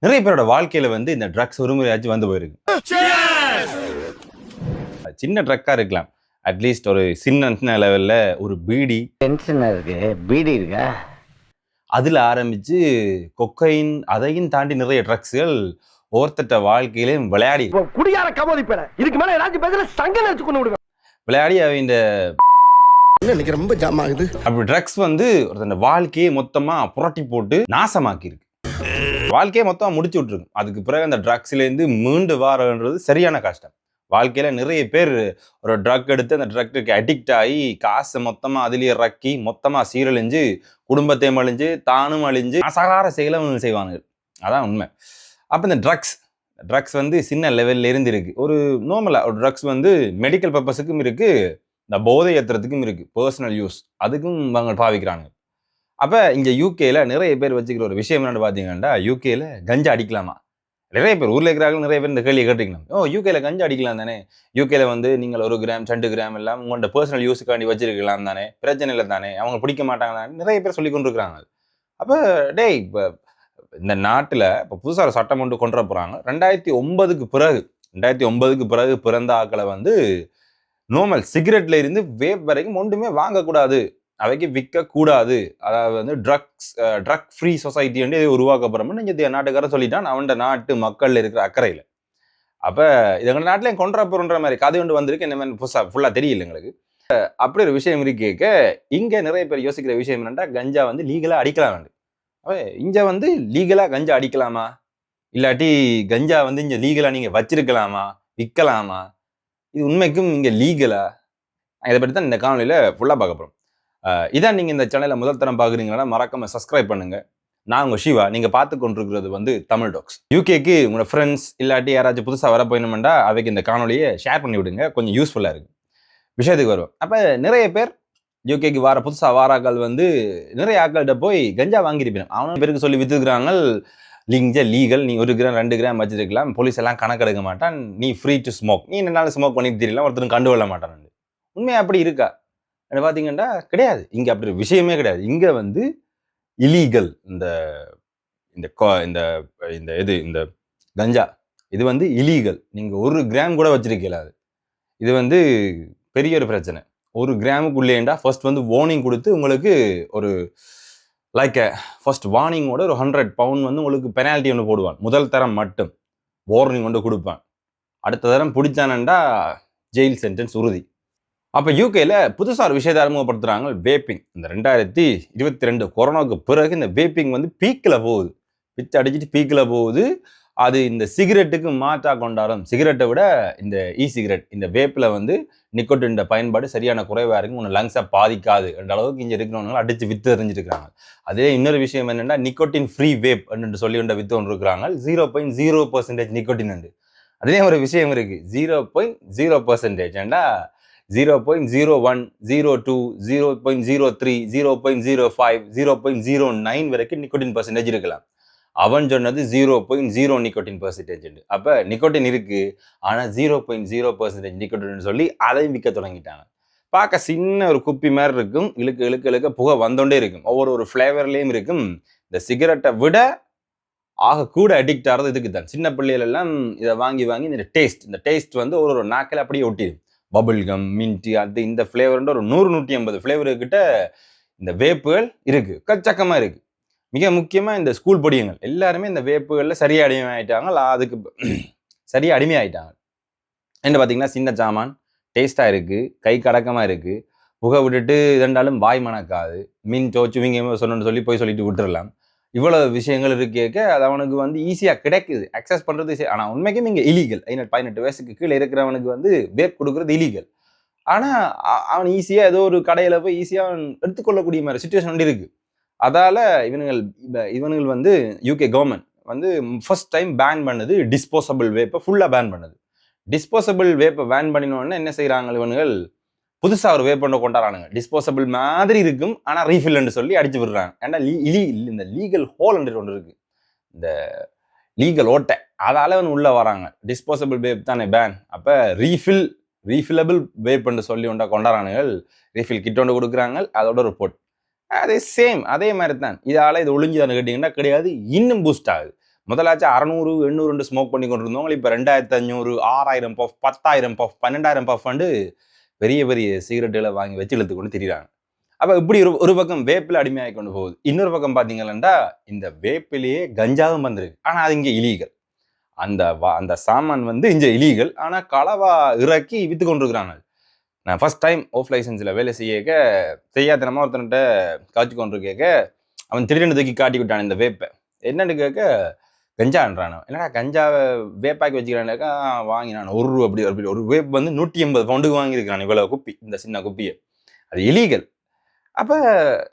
நிறைய பேரோட வாழ்க்கையில வந்து இந்த ட்ரக்ஸ் ஒரு முறையாச்சும் வந்து போயிருக்கு. சின்ன ட்ரக்கா இருக்கலாம், அட்லீஸ்ட் ஒரு சின்ன லெவல்ல ஒரு பீடி டென்ஷனா இருக்கு. பீடி இருக்கா? அதுல ஆரம்பிச்சு கொக்கைன், அதையும் தாண்டி நிறைய ட்ரக்ஸ்கள் ஒருத்தட்ட வாழ்க்கையிலையும் விளையாடி குடியார கமோதி பேர இதுக்கு மேல ஏதாச்சும் பேசல சங்க நினைச்சு கொண்டு விடுவேன். விளையாடி அவங்க இன்னைக்கு ரொம்ப ஜாம் ஆகுது. அப்படி ட்ரக்ஸ் வந்து ஒருத்தன் வாழ்க்கையை மொத்தமா புரட்டி போட்டு நாசமாக்கி இருக்கு. வாழ்க்கையை மொத்தமா முடிச்சு விட்டுருக்கு. அதுக்கு பிறகு அந்த ட்ரக்ஸ்ல இருந்து மீண்டு வாரன்றது சரியான கஷ்டம். வாழ்க்கையில நிறைய பேர் ஒரு ட்ரக் எடுத்து அந்த ட்ரக்குக்கு அடிக்ட் ஆகி காசை மொத்தமா அதுலயே இறக்கி மொத்தமா சீரழிஞ்சு குடும்பத்தையும் அழிஞ்சு தானும் அழிஞ்சு அசகார செயலை செய்வாங்க. அதான் உண்மை. அப்ப இந்த ட்ரக்ஸ் வந்து சின்ன லெவல்ல இருந்து இருக்கு. ஒரு நார்மலா ஒரு ட்ரக்ஸ் வந்து மெடிக்கல் பர்பஸுக்கும் இருக்கு, இந்த போதை ஏத்துறதுக்கும் இருக்கு, பர்சனல் யூஸ் அதுக்கும் அவங்க பாவிக்கிறாங்க. அப்ப இங்க யூகேல நிறைய பேர் வச்சுக்கிற ஒரு விஷயம் என்னன்னு பாத்தீங்கன்னா, யூகேல கஞ்சா அடிக்கலாமா? நிறைய பேர் ஊர்ல இருக்கிறார்கள், நிறைய பேர் இந்த கேள்வியை கேட்டுக்கலாம். யூகேல கஞ்சா அடிக்கலாம் தானே, யூகேல வந்து நீங்கள் 1 கிராம் 2 கிராம் எல்லாம் உங்களோட பர்சனல் யூஸுக்காண்டி வச்சிருக்கலாம் தானே, பிரச்சனை இல்லை தானே, அவங்க பிடிக்க மாட்டாங்க, நிறைய பேர் சொல்லி கொண்டு இருக்கிறாங்க. அப்ப டேய், இந்த நாட்டுல இப்ப புதுசா ஒரு சட்டம் கொண்டு வர போறாங்க. 2009க்கு பிறகு பிறந்த ஆக்களை வந்து நார்மல் சிகரெட்ல இருந்து வேப் வரைக்கும் ஒன்றுமே வாங்கக்கூடாது, அவைக்கு விற்க கூடாது. அதாவது வந்து ட்ரக் ஃப்ரீ சொசைட்டி வந்து இதை உருவாக்க போறோம்னு இங்க நாட்டுக்காரன் சொல்லிட்டான், அவன் நாட்டு மக்கள் இருக்கிற அக்கறையில. அப்ப எங்க நாட்டிலையும் கொண்டு போறன்ற மாதிரி கதை கொண்டு வந்திருக்கு. என்ன மாதிரி புதுசா ஃபுல்லா தெரியல எங்களுக்கு. அப்படி ஒரு விஷயம் கேட்க இங்க நிறைய பேர் யோசிக்கிற விஷயம் என்னன்னா, கஞ்சா வந்து லீகலா அடிக்கலாம். இங்க வந்து லீகலா கஞ்சா அடிக்கலாமா, இல்லாட்டி கஞ்சா வந்து இங்க லீகலா நீங்க வச்சிருக்கலாமா, விற்கலாமா, இது உண்மைக்கும் இங்க லீகலா? இதை பற்றி தான் இந்த காணொலியில ஃபுல்லா பார்க்க போறோம். இதான் நீங்க இந்த சேனலை முதல் தரம் பாக்குறீங்கன்னா மறக்காம சப்ஸ்கிரைப் பண்ணுங்க. நான் உங்க சிவா. நீங்க பார்த்து கொண்டிருக்கிறது வந்து தமிழ் டாக்ஸ். யூகேக்கு உங்களோட ஃப்ரெண்ட்ஸ் இல்லாட்டி யாராச்சும் புதுசா வர போயிடணும்டா அவைக்கு இந்த காணொலியை ஷேர் பண்ணி விடுங்க, கொஞ்சம் யூஸ்ஃபுல்லா இருக்கு. விஷயத்துக்கு வருவோம். அப்ப நிறைய பேர் யூகேக்கு வர புதுசா வாராக்கள் வந்து நிறைய ஆக்கள்கிட்ட போய் கஞ்சா வாங்கியிருப்பேன். அவனும் பேருக்கு சொல்லி வித்துக்கிறாங்க, லீகல், நீ 1 கிராம் 2 கிராம் வச்சிருக்கலாம், போலீஸ் எல்லாம் கணக்கெடுக்க மாட்டான், நீ ஃப்ரீ டு ஸ்மோக், நீ என்னாலும் ஸ்மோக் பண்ணிட்டு தெரியலாம், ஒருத்தரும் கண்டுகொள்ள மாட்டான். உண்மையா அப்படி இருக்கா பாத்தீங்கன்னா கிடையாது. இங்க அப்படி விஷயமே கிடையாது. இங்க வந்து இலீகல். இந்த இந்த இந்த இது இந்த கஞ்சா இது வந்து இலீகல். நீங்க 1 கிராம் கூட வச்சிருக்கல, இது வந்து பெரிய ஒரு பிரச்சனை. 1 கிராமுக்குள்ளேண்டா ஃபர்ஸ்ட் வந்து வார்னிங் கொடுத்து உங்களுக்கு ஒரு ஃபர்ஸ்ட் வார்னிங்கோட ஒரு 100 பவுண்ட் வந்து உங்களுக்கு பெனால்ட்டி ஒன்று போடுவான். முதல் தரம் மட்டும் வார்னிங் ஒன்று கொடுப்பான். அடுத்த தரம் பிடிச்சானண்டா ஜெயில் சென்டென்ஸ் உறுதி. அப்ப யூகேல புதுசா ஒரு விஷயத்தை அறிமுகப்படுத்துறாங்க, வேப்பிங். இந்த 2022 கொரோனாவுக்கு பிறகு இந்த வேப்பிங் வந்து பீக்கில் போகுது, பிச்சு அடிச்சுட்டு பீக்கில் போகுது. அது இந்த சிகரெட்டுக்கு மாற்றா கொண்டாடும். சிகரெட்டை விட இந்த சிகரெட், இந்த வேப்பில் வந்து நிக்கோட்டின் பயன்பாடு சரியான குறைவா இருக்கும், உன்னை லங்ஸை பாதிக்காது என்ற அளவுக்கு இங்க இருக்கிறவங்க அடிச்சு வித்து எறிஞ்சிருக்காங்க. அதே இன்னொரு விஷயம் என்னன்னா, நிக்கோட்டின் ஃப்ரீ வேப் என்று சொல்லி வித்து கொண்டு இருக்கிறாங்க. 0.0% நிக்கோட்டின் உண்டு. அதே ஒரு விஷயம் இருக்கு, 0.0% ஏண்டா 0.01, 02, 0.03, 0.05, 0.09 வரைக்கும் நிக்கோட்டின் பர்சன்டேஜ் இருக்கலாம். அவன் சொன்னது 0.0 நிக்கோட்டின் பர்சன்டேஜ். அப்ப நிக்கோட்டின் இருக்கு, ஆனா 0.0% நிக்கோட்டின் சொல்லி அதையும் விற்க தொடங்கிட்டாங்க. பார்க்க சின்ன ஒரு குப்பி மாதிரி இருக்கும், இழுக்க இழுக்க இழுக்க புகை வந்தோண்டே இருக்கும், ஒவ்வொரு ஃபிளேவர்லயும் இருக்கும். இந்த சிகரெட்டை விட ஆக கூட அடிக்ட் ஆகிறது இதுக்கு தான். சின்ன பிள்ளைகள் எல்லாம் இதை வாங்கி வாங்கி இந்த டேஸ்ட் வந்து ஒரு நாக்கில் அப்படியே ஒட்டிடும். பபிள்கம், மின்ட், அது இந்த ஃப்ளேவர்ன்ற ஒரு 100-150 ஃப்ளேவர் கிட்ட இந்த வேப்புகள் இருக்கு, கச்சக்கமா இருக்கு. மிக முக்கியமா இந்த ஸ்கூல் படியுங்கள் எல்லாருமே இந்த வேப்புகள்ல சரியா அடிமையாயிட்டாங்க. அதுக்கு சரியா அடிமையாயிட்டாங்க. என்ன பாத்தீங்கன்னா, சின்ன சாமான் டேஸ்டா இருக்கு, கை கடக்கமா இருக்கு, புகை விட்டுட்டு இதண்டாலும் வாய் மணக்காது, மீன் சோச்சுவிங்க சொன்னு சொல்லி போய் சொல்லிட்டு விட்டுறலாம். இவ்வளவு விஷயங்கள் இருக்கேக்க அது அவனுக்கு வந்து ஈஸியா கிடைக்குது, அக்சஸ் பண்றது. ஆனா உண்மைக்கும் இங்க இலீகல். 18 வயசுக்கு கீழே இருக்கிறவனுக்கு வந்து வேப் கொடுக்கறது இலீகல். ஆனா அவன் ஈஸியா ஏதோ ஒரு கடையில போய் ஈஸியா எடுத்துக்கொள்ளக்கூடிய மாதிரி சுச்சுவேஷன் வந்து இருக்கு. அதால இவனுங்கள் வந்து யூகே கவர்மெண்ட் வந்து ஃபர்ஸ்ட் டைம் பேன் பண்ணது டிஸ்போசபிள் வேப்பை ஃபுல்லா பேன் பண்ணது. டிஸ்போசபிள் வேப்பை பேன் பண்ணினோன்னா என்ன செய்யறாங்க, இவனுங்கள் புதுசா ஒரு வேப் பண்ண கொண்டாடுறானுங்க. டிஸ்போசபிள் மாதிரி இருக்கும், ஆனா ரீஃபில் சொல்லி அடிச்சு விடுறாங்க. ஏன்னா இந்த லீகல் ஹோல் ஒன்று இருக்கு, இந்த லீகல் ஓட்டை, அதால அவன் உள்ள வராங்க. டிஸ்போசபிள் வேப் தானே பேன், அப்ப ரீஃபில்லபிள் வேப் சொல்லி கொண்டாடுறானுங்க. ரீஃபில் கிட் ஒன்று கொடுக்குறாங்க, அதோட ஒரு போட். அதே மாதிரி தான். இதால இது ஒளிஞ்சுதானு கேட்டீங்கன்னா கிடையாது, இன்னும் பூஸ்ட் ஆகுது. முதலாச்சும் 600 800 ஸ்மோக் பண்ணி கொண்டு இருந்தவங்க இப்போ 2500 6000 பஃப் 10,000 பஃப் 12,000 பஃப் பெரிய பெரிய சிகரெட்டுகளை வாங்கி வச்சு இழுத்து கொண்டு திரிகிறாங்க. அப்போ இப்படி ஒரு பக்கம் வேப்பில் அடிமையாகி கொண்டு போகுது. இன்னொரு பக்கம் பார்த்தீங்கன்னா இந்த வேப்பிலேயே கஞ்சாவும் வந்திருக்கு. ஆனால் அது இங்கே இலீகல். அந்த சாமான் வந்து இங்கே இலீகல். ஆனால் களவா இறக்கி விற்று கொண்டு இருக்கிறாங்க. நான் ஃபர்ஸ்ட் டைம் ஆஃப் லைசன்ஸில் வேலை செய்யாதனமா ஒருத்தன்கிட்ட காய்ச்சி கொண்டு கேட்க அவன் திடீர்னு தூக்கி காட்டி விட்டான் இந்த வேப்பை. என்னன்னு கேட்க கஞ்சான்றான். என்னடா கஞ்சாவை வேப்பாக்கி வச்சுக்கிறான்க்கா வாங்கினான் ₹1 அப்படி ஒரு வேப் வந்து 180 பவுண்டுக்கு வாங்கியிருக்கிறான். இவ்வளவு குப்பி, இந்த சின்ன குப்பியை. அது இலீகல். அப்போ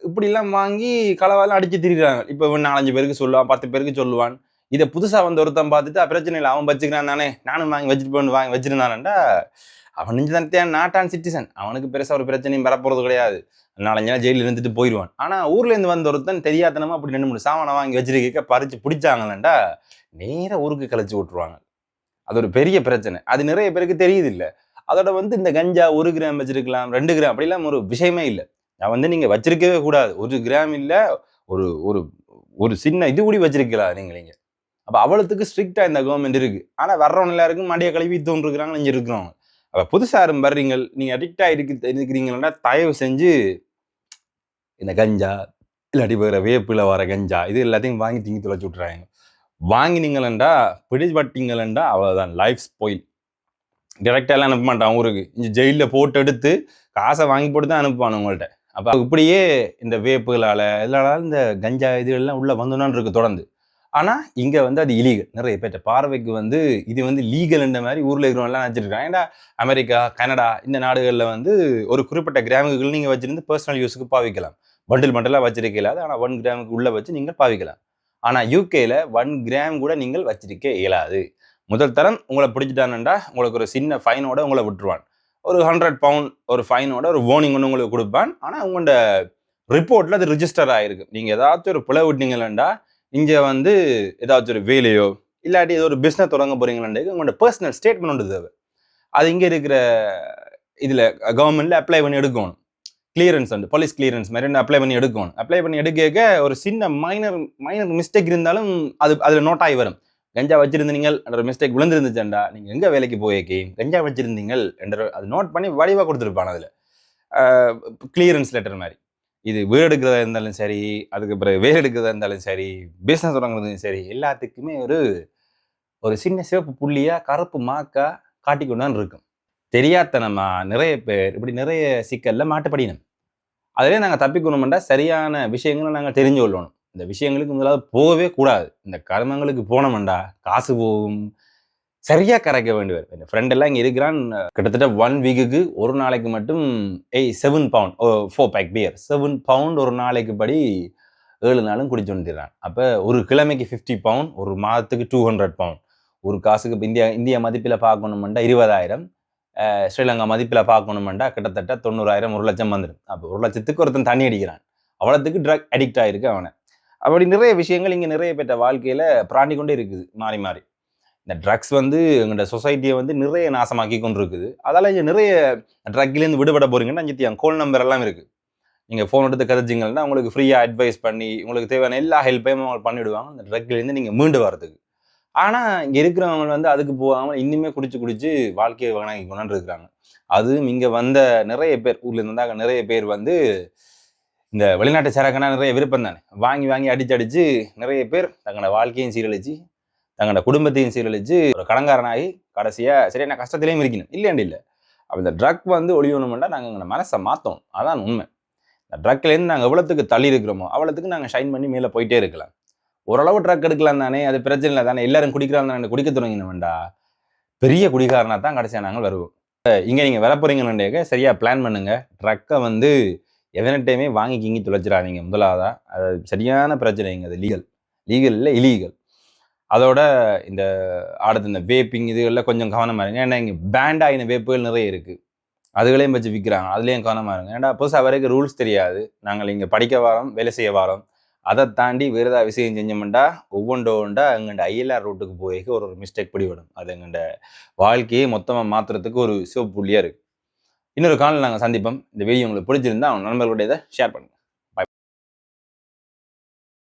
இப்படிலாம் வாங்கி களவாலாம் அடிச்சு திரிகிறாங்க. இப்போ 4-5 பேருக்கு சொல்லுவான், 10 பேருக்கு சொல்லுவான். இதை புதுசா வந்து ஒருத்தன் பார்த்துட்டு பிரச்சனை இல்லை, அவன் வச்சுக்கிறான் தானே, நானும் வாங்கி வாங்கி வச்சிருந்தானேண்டா அவன் நெஞ்சு நாட்டான் சிட்டிசன். அவனுக்கு பெருசா ஒரு பிரச்சனையும் வரப்போறது கிடையாது. 4-5 நாள் ஜெயிலில் இருந்துட்டு போயிடுவான். ஆனா ஊர்ல இருந்து வந்த ஒருத்தன் தெரியாதனமா அப்படி 2-3 சாமானை வாங்கி வச்சிருக்க பறிச்சு பிடிச்சாங்களேண்டா நேர ஊருக்கு கழிச்சு விட்டுருவாங்க. அது ஒரு பெரிய பிரச்சனை. அது நிறைய பேருக்கு தெரியுது இல்லை. அதோட வந்து இந்த கஞ்சா 1 கிராம் வச்சிருக்கலாம், 2 கிராம் அப்படிலாம் ஒரு விஷயமே இல்லை. நான் வந்து நீங்க வச்சிருக்கவே கூடாது. 1 கிராம் இல்ல, ஒரு ஒரு ஒரு சின்ன இது கூடி வச்சிருக்கலாம் நீங்க. அப்ப அவ்வளவுக்கு ஸ்ட்ரிக்டா இந்த கவர்மெண்ட் இருக்கு. ஆனா வர்றவங்க எல்லாருக்கும் மடிய கழுவி தோன்றுக்கிறாங்க இங்க இருக்கிறவங்க. அப்ப புதுசா வர்றீங்க, நீங்க அடிக்டா இருக்கிறீங்கன்னா தயவு செஞ்சு இந்த கஞ்சா இல்லாட்டி வேற வேப்பில வர கஞ்சா இது எல்லாத்தையும் வாங்கி திங்கி தொலைச்சு விட்டுறாங்க. வாங்கினீங்களா பிடிபட்டீங்களா அவ்வளவுதான், லைஃப் ஸ்பாயில். டைரக்டா எல்லாம் அனுப்ப மாட்டான் ஊருக்கு. இங்க ஜெயில போட்டு எடுத்து காசை வாங்கி போட்டு தான் அனுப்புவான் உங்கள்கிட்ட. அப்ப இப்படியே இந்த வேப்புகளால எல்லாராலும் இந்த கஞ்சா இதுகள்லாம் உள்ள வந்துடான்னு இருக்கு தொடர்ந்து. ஆனா இங்க வந்து அது இலீகல். நிறைய பேர்ட்ட பார்வைக்கு வந்து இது வந்து லீகல்ன்ற மாதிரி ஊர்ல இருக்கிறவங்க எல்லாம் வச்சிருக்காங்க. ஏன்னா அமெரிக்கா, கனடா இந்த நாடுகள்ல வந்து ஒரு குறிப்பிட்ட கிராமுகள் நீங்க வச்சிருந்து பர்சனல் யூஸுக்கு பாவிக்கலாம். பண்டில் வச்சிருக்கல, ஆனா 1 கிராமுக்கு உள்ள வச்சு நீங்கள் பாவிக்கலாம். ஆனா யூகேல 1 கிராம் கூட நீங்கள் வச்சிருக்க இயலாது. முதல் தரம் உங்களை பிடிச்சிட்டானுண்டா உங்களுக்கு ஒரு சின்ன ஃபைனோட உங்களை விட்டுருவான். ஒரு 100 பவுண்ட் ஒரு ஃபைனோட ஒரு வார்னிங் ஒன்று உங்களுக்கு கொடுப்பான். ஆனா உங்களோட ரிப்போர்ட்ல அது ரிஜிஸ்டர் ஆயிருக்கு. நீங்க ஏதாச்சும் ஒரு பிழை விட்டீங்களா இங்க வந்து ஏதாச்சும் ஒரு வேலையோ இல்லாட்டி ஏதோ ஒரு பிசினஸ் தொடங்க போறீங்களா உங்களோட பர்சனல் ஸ்டேட்மெண்ட் ஒன்று தேவை. அது இங்க இருக்கிற இதுல கவர்மெண்ட்ல அப்ளை பண்ணி எடுக்கணும். கிளியரன்ஸ் வந்து போலீஸ் கிளியரன்ஸ் மாதிரி அப்ளை பண்ணி எடுக்கணும். அப்ளை பண்ணி எடுக்க ஒரு சின்ன மைனர் மிஸ்டேக் இருந்தாலும் அதுல நோட் ஆகி வரும். கஞ்சா வச்சிருந்தீங்க என்ற மிஸ்டேக் விழுந்திருந்துச்சேன்டா நீங்க எங்க வேலைக்கு போயக்கி கஞ்சா வச்சிருந்தீங்க என்ற அது நோட் பண்ணி வடிவா கொடுத்துருப்பான். அதுல கிளியரன்ஸ் லெட்டர் மாதிரி. இது வீடு எடுக்கிறதா இருந்தாலும் சரி, அதுக்கு பிறகு வேறு எடுக்கிறதா இருந்தாலும் சரி, பிசினஸ் தொடங்குறதும் சரி, எல்லாத்துக்குமே ஒரு சின்ன சிவப்பு புள்ளியா கருப்பு மாக்கா காட்டிக்கொண்டான் இருக்கும். தெரியாதனமா நிறைய பேர் இப்படி நிறைய சிக்கல்ல மாட்டுப்படினோம். அதிலே நாங்கள் தப்பிக்கணும்னா சரியான விஷயங்களை நாங்கள் தெரிஞ்சு கொள்ளணும். இந்த விஷயங்களுக்கு முதலாவது போகவே கூடாது. இந்த கர்மங்களுக்கு போனோம்டா காசு போகும், சரியா கரைக்க வேண்டியவர். என் ஃப்ரெண்ட் எல்லாம் இங்கே இருக்கிறான். கிட்டத்தட்ட 1 வீக்குக்கு ஒரு நாளைக்கு மட்டும் 7 பவுண்ட் 4 பேக் பியர் 7 பவுண்ட் ஒரு நாளைக்கு படி 7 நாளும் குடிச்சு வந்துடுறான். அப்போ ஒரு கிழமைக்கு 50 பவுண்ட், ஒரு மாதத்துக்கு 200 பவுண்ட். ஒரு காசுக்கு இப்போ இந்தியா மதிப்பில் பார்க்கணுமெண்டா 20,000, ஸ்ரீலங்கா மதிப்பில் பார்க்கணுமெண்டா கிட்டத்தட்ட 90,000 1 லட்சம் வந்துடும். அப்போ 1 லட்சத்துக்கு ஒருத்தன் தண்ணி அடிக்கிறான். அவ்வளோத்துக்கு ட்ரக் அடிக்ட் ஆகிருக்கு அவனை. அப்படி நிறைய விஷயங்கள் இங்கே நிறைய பேர்ட்ட வாழ்க்கையில் பிராண்டி கொண்டே இருக்குது மாறி மாறி. இந்த ட்ரக்ஸ் வந்து எங்களோட சொசைட்டியை வந்து நிறைய நாசமாக்கி கொண்டு இருக்குது. அதால் இங்கே நிறைய ட்ரக்லேருந்து விடுபட போறீங்கன்னா அஞ்சு கோல் நம்பர் எல்லாம் இருக்குது. நீங்கள் ஃபோன் எடுத்து கதைச்சிங்கன்னா உங்களுக்கு ஃப்ரீயாக அட்வைஸ் பண்ணி உங்களுக்கு தேவையான எல்லா ஹெல்ப்பையும் அவங்க பண்ணிவிடுவாங்க அந்த ட்ரக்லேருந்து நீங்கள் மீண்டு வரதுக்கு. ஆனால் இங்கே இருக்கிறவங்க வந்து அதுக்கு போகாமல் இன்னுமே குடிச்சு வாழ்க்கையை வகனாக்கி கொண்டாந்து இருக்கிறாங்க. அதுவும் இங்கே வந்த நிறைய பேர் ஊர்ல இருந்தாங்க. நிறைய பேர் வந்து இந்த வெளிநாட்டு சரக்குனா நிறைய விருப்பம் தானே, வாங்கி அடிச்சு நிறைய பேர் தங்களோட வாழ்க்கையும் சீரழிச்சு தங்களோட குடும்பத்தையும் சீரழிச்சு ஒரு கடங்காரனாகி கடைசியாக சரியான கஷ்டத்திலையும் இருக்கணும். இல்லை அப்போ இந்த ட்ரக் வந்து ஒழியணும்னா நாங்கள் எங்களை மனசை மாற்றோம். அதான் உண்மை. இந்த ட்ரக்லேருந்து நாங்கள் எவ்வளோத்துக்கு தள்ளி இருக்கிறோமோ அவ்வளோத்துக்கு நாங்கள் ஷைன் பண்ணி மேலே போயிட்டே இருக்கலாம். ஓரளவு ட்ரக் எடுக்கலாம் தானே, அது பிரச்சனை இல்லை தானே. எல்லாரும் குடிக்கிறாங்க தானே, குடிக்க தொடங்கினோம்டா பெரிய குடிகாரனா தான் கடைசியாக நாங்கள் வருவோம். இங்கே நீங்கள் வர போறீங்கன்னு சரியா பிளான் பண்ணுங்க. ட்ரக்கை வந்து எவனிட்டையுமே வாங்கி கிங்கி தொலைச்சிடாதீங்க. முதலாவதா அது சரியான பிரச்சனைங்க. அது லீகல் இல்லை, இலீகல். அதோட இந்த அடுத்து இந்த வேப்பிங் இதுகளில் கொஞ்சம் கவனமாக இருங்க. ஏன்னா இங்கே பேண்ட் ஆகின வேப்புகள் நிறைய இருக்குது, அதுகளையும் வச்சு விற்கிறாங்க, அதுலேயும் கவனமாக இருங்க. ஏன்னா புதுசாக வரைக்கும் ரூல்ஸ் தெரியாது. நாங்கள் இங்கே படிக்க வரோம், வேலை செய்ய வரோம். அதை தாண்டி வேறு ஏதாவது விஷயம் செஞ்சோம்டா ஒவ்வொன்றா எங்கள்ட ஐஎல்ஆர் ரூட்டுக்கு போய் ஒரு மிஸ்டேக் பிடிவிடும். அது எங்கள்ட வாழ்க்கையை மொத்தமாக மாற்றுறதுக்கு ஒரு சிவப்பு புள்ளியாக இருக்குது. இன்னொரு காலம் நாங்கள் சந்திப்போம். இந்த வீடியோ உங்களுக்கு பிடிச்சிருந்தா அவங்க நண்பர்களுடைய ஷேர் பண்ணுங்கள்.